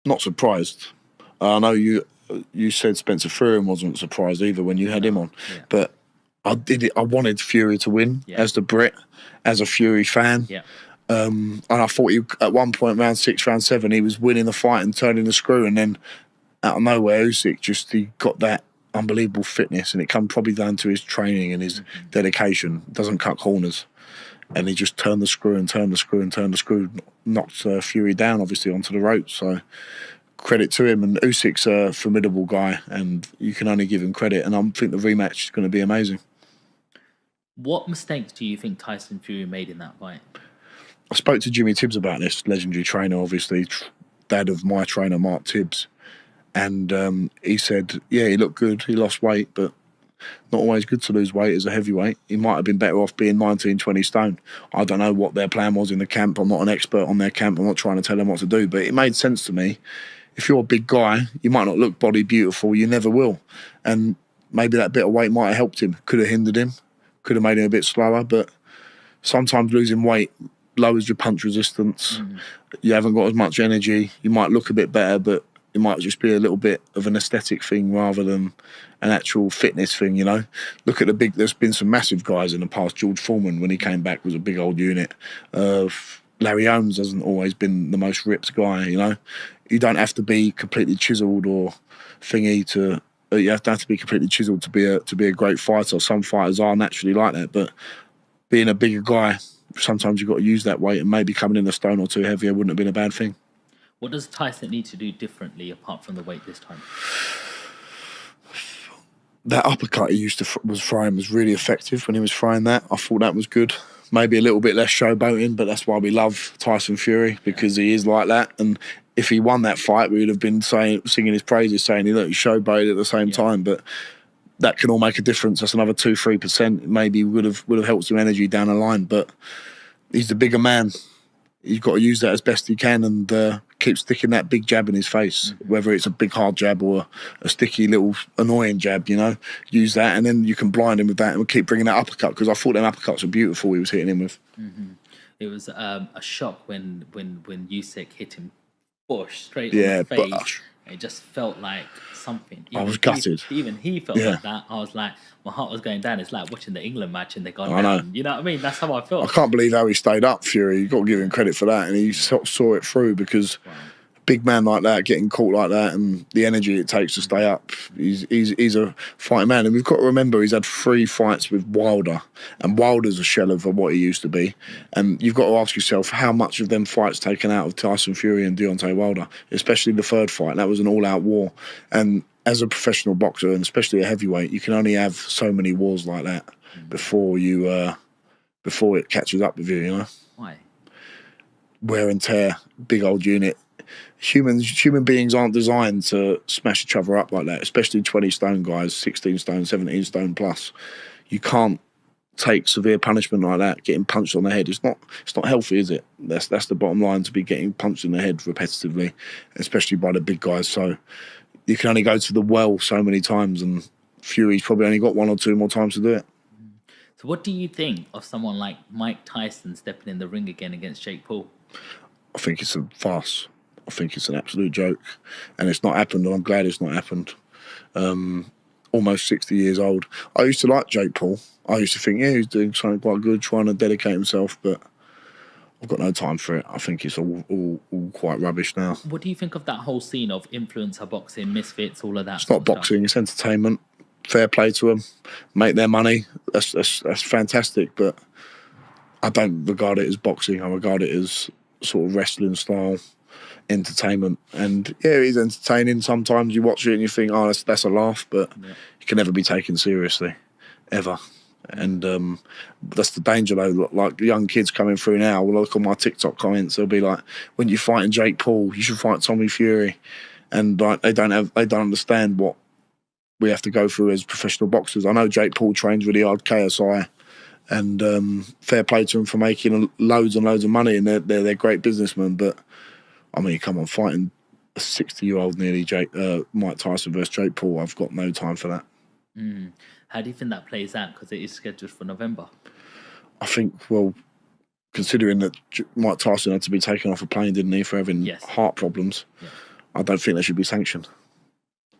Not surprised. I know you said Spencer Fury wasn't surprised either when you had him on, but I did it. I wanted Fury to win as the Brit, as a Fury fan. Yeah. And I thought at one point, round 6, round 7, he was winning the fight and turning the screw, and then out of nowhere, Usyk he got that unbelievable fitness, and it come probably down to his training and his dedication. Doesn't cut corners, and he just turned the screw and turned the screw and turned the screw, knocked Fury down obviously onto the ropes. So credit to him, and Usyk's a formidable guy, and you can only give him credit. And I think the rematch is going to be amazing. What mistakes do you think Tyson Fury made in that fight? I spoke to Jimmy Tibbs about this, legendary trainer, obviously, dad of my trainer, Mark Tibbs. And he said, yeah, he looked good. He lost weight, but not always good to lose weight as a heavyweight. He might have been better off being 19, 20 stone. I don't know what their plan was in the camp. I'm not an expert on their camp. I'm not trying to tell them what to do, but it made sense to me. If you're a big guy, you might not look body beautiful. You never will. And maybe that bit of weight might have helped him. Could have hindered him. Could have made him a bit slower. But sometimes losing weight lowers your punch resistance. You haven't got as much energy. You might look a bit better, but it might just be a little bit of an aesthetic thing rather than an actual fitness thing, you know. Look at there's been some massive guys in the past. George Foreman, when he came back, was a big old unit. Larry Holmes hasn't always been the most ripped guy, you know. You don't have to be completely chiseled or thingy to. You have to be completely chiseled to be a great fighter. Some fighters are naturally like that, but being a bigger guy, sometimes you've got to use that weight, and maybe coming in a stone or two heavier wouldn't have been a bad thing. What does Tyson need to do differently apart from the weight this time? That uppercut he used to was throwing was really effective when he was throwing that. I thought that was good. Maybe a little bit less showboating, but that's why we love Tyson Fury, because he is like that. And if he won that fight, we would have been singing his praises, saying he showboated at the same time. But that can all make a difference. That's another 2-3%. Maybe would have helped some energy down the line. But he's the bigger man. You've got to use that as best you can and keep sticking that big jab in his face, whether it's a big hard jab or a sticky little annoying jab, you know. Use that, and then you can blind him with that and keep bringing that uppercut, because I thought them uppercuts were beautiful he was hitting him with. It was a shock when Usyk hit him straight on the face. It just felt like something. I was gutted. Even he felt like that. I was like, my heart was going down. It's like watching the England match and they got down. You know what I mean? That's how I felt. I can't believe how he stayed up, Fury. You've got to give him credit for that. And he saw it through, because a big man like that, getting caught like that, and the energy it takes to stay up, he's a fighting man. And we've got to remember he's had 3 fights with Wilder, and Wilder's a shell of what he used to be. And you've got to ask yourself, how much of them fights taken out of Tyson Fury and Deontay Wilder, especially the 3rd fight. That was an all-out war. And as a professional boxer, and especially a heavyweight, you can only have so many wars like that before it catches up with you, you know? Why? Wear and tear, big old unit. Human beings aren't designed to smash each other up like that, especially 20 stone guys, 16 stone, 17 stone plus. You can't take severe punishment like that, getting punched on the head. It's not healthy, is it? That's the bottom line, to be getting punched in the head repetitively, especially by the big guys. So you can only go to the well so many times, and Fury's probably only got 1 or 2 more times to do it. So what do you think of someone like Mike Tyson stepping in the ring again against Jake Paul? I think it's a farce. I think it's an absolute joke. And it's not happened, and I'm glad it's not happened. Almost 60 years old. I used to like Jake Paul. I used to think, he's doing something quite good, trying to dedicate himself, but I've got no time for it. I think it's all quite rubbish now. What do you think of that whole scene of influencer boxing, misfits, all of that? It's not boxing, it's entertainment. Fair play to them. Make their money. That's fantastic, but I don't regard it as boxing. I regard it as sort of wrestling style entertainment. And yeah, it is entertaining. Sometimes you watch it and you think, that's a laugh, but you can never be taken seriously, ever. And that's the danger, though. Like young kids coming through now, will look on my TikTok comments, they'll be like, when you're fighting Jake Paul, you should fight Tommy Fury. And like they don't understand what we have to go through as professional boxers. I know Jake Paul trains really hard, KSI, and fair play to him for making loads and loads of money, and they're great businessmen. But I mean, come on, fighting a 60-year-old nearly Mike Tyson versus Jake Paul, I've got no time for that. How do you think that plays out? Because it is scheduled for November. I think, well, considering that Mike Tyson had to be taken off a plane, didn't he, for having heart problems, I don't think they should be sanctioned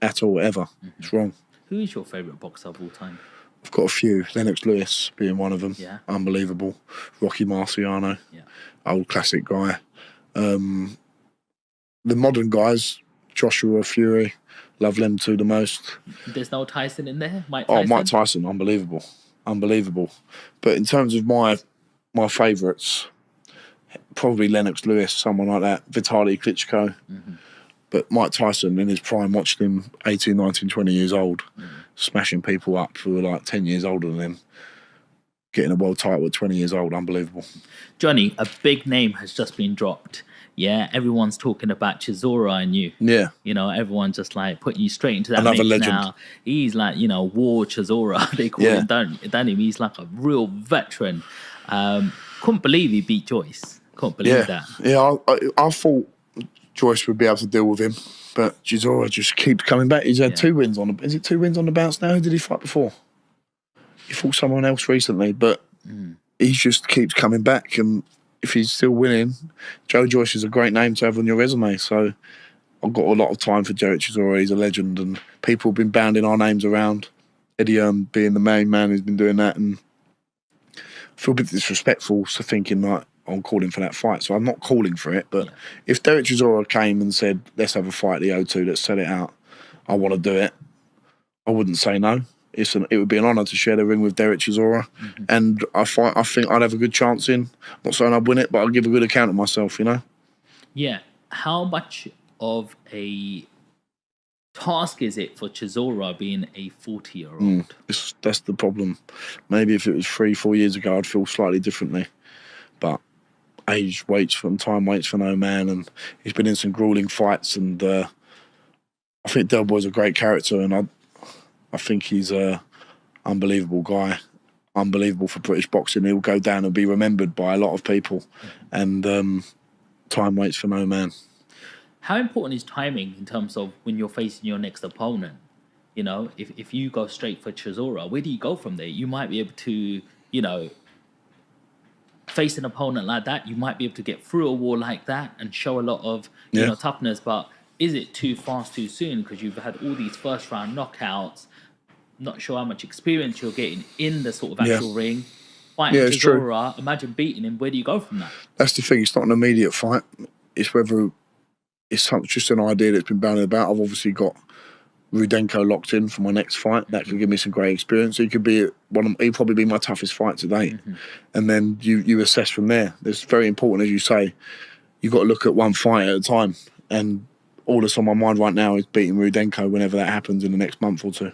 at all, ever. It's wrong. Who is your favourite boxer of all time? I've got a few. Lennox Lewis being one of them. Yeah. Unbelievable. Rocky Marciano. Yeah. Old classic guy. The modern guys, Joshua, Fury, love them two the most. There's no Tyson in there? Mike Tyson? Oh, Mike Tyson, unbelievable. But in terms of my favourites, probably Lennox Lewis, someone like that, Vitaly Klitschko. But Mike Tyson, in his prime, watched him 18, 19, 20 years old, smashing people up who were like 10 years older than him, getting a world title at 20 years old. Unbelievable. Johnny, a big name has just been dropped. Yeah, everyone's talking about Chisora and you. Yeah. You know, everyone's just like putting you straight into that Another mix legend. now. He's like, you know, War Chisora. They call him, don't him? He's like a real veteran. Couldn't believe he beat Joyce. Couldn't believe that. Yeah, I thought Joyce would be able to deal with him, but Chisora just keeps coming back. He's had 2 wins on the... Is it 2 wins on the bounce now? Who did he fight before? He fought someone else recently, but he just keeps coming back, and if he's still winning, Joe Joyce is a great name to have on your resume. So I've got a lot of time for Joe Chisora. He's a legend, and people have been bounding our names around. Eddie being the main man who's been doing that, and I feel a bit disrespectful to thinking like I'm calling for that fight. So I'm not calling for it, but if Derek Chisora came and said, let's have a fight at the O2, let's set it out, I want to do it, I wouldn't say no. It would be an honour to share the ring with Derek Chisora, and I think I'd have a good chance in. I'm not saying I'd win it, but I'll give a good account of myself, you know? Yeah. How much of a task is it for Chisora being a 40-year-old? That's the problem. Maybe if it was 3-4 years ago, I'd feel slightly differently. But age waits for time waits for no man, and he's been in some grueling fights, and I think Del Boy's a great character, and I think he's a unbelievable guy, unbelievable for British boxing. He'll go down and be remembered by a lot of people, and time waits for no man. How important is timing in terms of when you're facing your next opponent? You know, if you go straight for Chisora, where do you go from there? You might be able to, you know, face an opponent like that. You might be able to get through a wall like that and show a lot of, you know, toughness, but is it too fast too soon because you've had all these first round knockouts? Not sure how much experience you're getting in the sort of actual ring. Fighting Chisora, imagine beating him. Where do you go from that? That's the thing. It's not an immediate fight. It's whether it's just an idea that's been bandied about. I've obviously got Rudenko locked in for my next fight. That could give me some great experience. He could be he'd probably be my toughest fight to date. And then you assess from there. It's very important, as you say. You've got to look at one fight at a time, and all that's on my mind right now is beating Rudenko whenever that happens in the next month or two.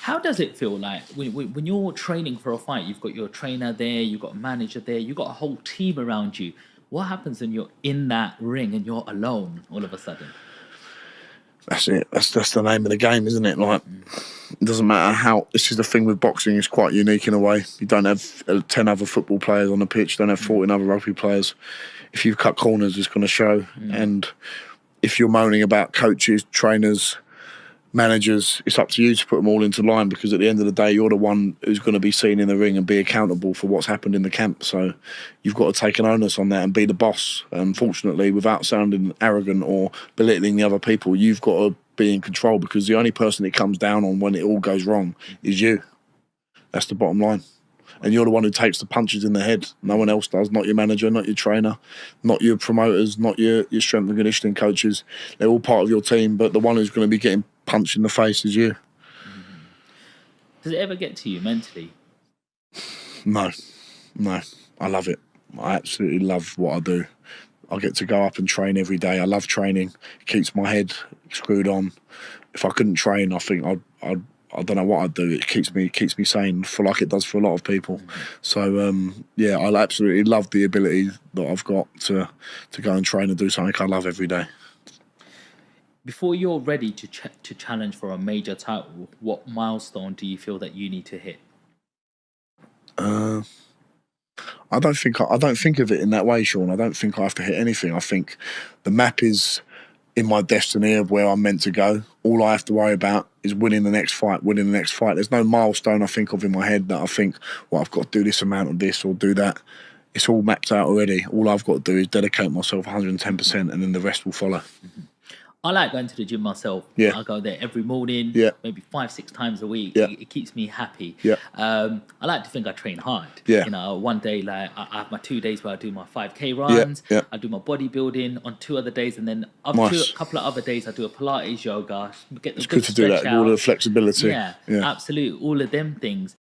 How does it feel like when you're training for a fight? You've got your trainer there, you've got a manager there, you've got a whole team around you. What happens when you're in that ring and you're alone all of a sudden? That's it. That's the name of the game, isn't it? Like, it doesn't matter how... This is the thing with boxing. It's quite unique in a way. You don't have 10 other football players on the pitch. You don't have 14 other rugby players. If you cut corners, it's going to show. And if you're moaning about coaches, trainers, managers, it's up to you to put them all into line, because at the end of the day, you're the one who's going to be seen in the ring and be accountable for what's happened in the camp. So you've got to take an onus on that and be the boss. Unfortunately, without sounding arrogant or belittling the other people, you've got to be in control, because the only person it comes down on when it all goes wrong is you. That's the bottom line. And you're the one who takes the punches in the head. No one else does. Not your manager, not your trainer, not your promoters, not your strength and conditioning coaches. They're all part of your team, but the one who's going to be getting punched in the face is you. Does it ever get to you mentally? No. I love it. I absolutely love what I do. I get to go up and train every day. I love training. It keeps my head screwed on. If I couldn't train, I think I don't know what I'd do. It keeps me sane, for like it does for a lot of people. So yeah, I absolutely love the ability that I've got to go and train and do something I love every day. Before you're ready to challenge for a major title, what milestone do you feel that you need to hit? I don't think of it in that way, Sean. I don't think I have to hit anything. I think the map is in my destiny of where I'm meant to go. All I have to worry about is winning the next fight. There's no milestone I think of in my head that I think, well, I've got to do this amount of this or do that. It's all mapped out already. All I've got to do is dedicate myself 110%, and then the rest will follow. I like going to the gym myself. Yeah. I go there every morning, Yeah. maybe 5-6 times a week. Yeah. It keeps me happy. Yeah. I like to think I train hard. Yeah. You know, one day, like, I have my 2 days where I do my 5K Yeah. runs. Yeah. I do my bodybuilding on 2 other days, and then Nice. a couple of other days I do a Pilates, yoga, get the It's good good to do stretch that. All out. the flexibility. Yeah, Yeah. absolutely. All of them things.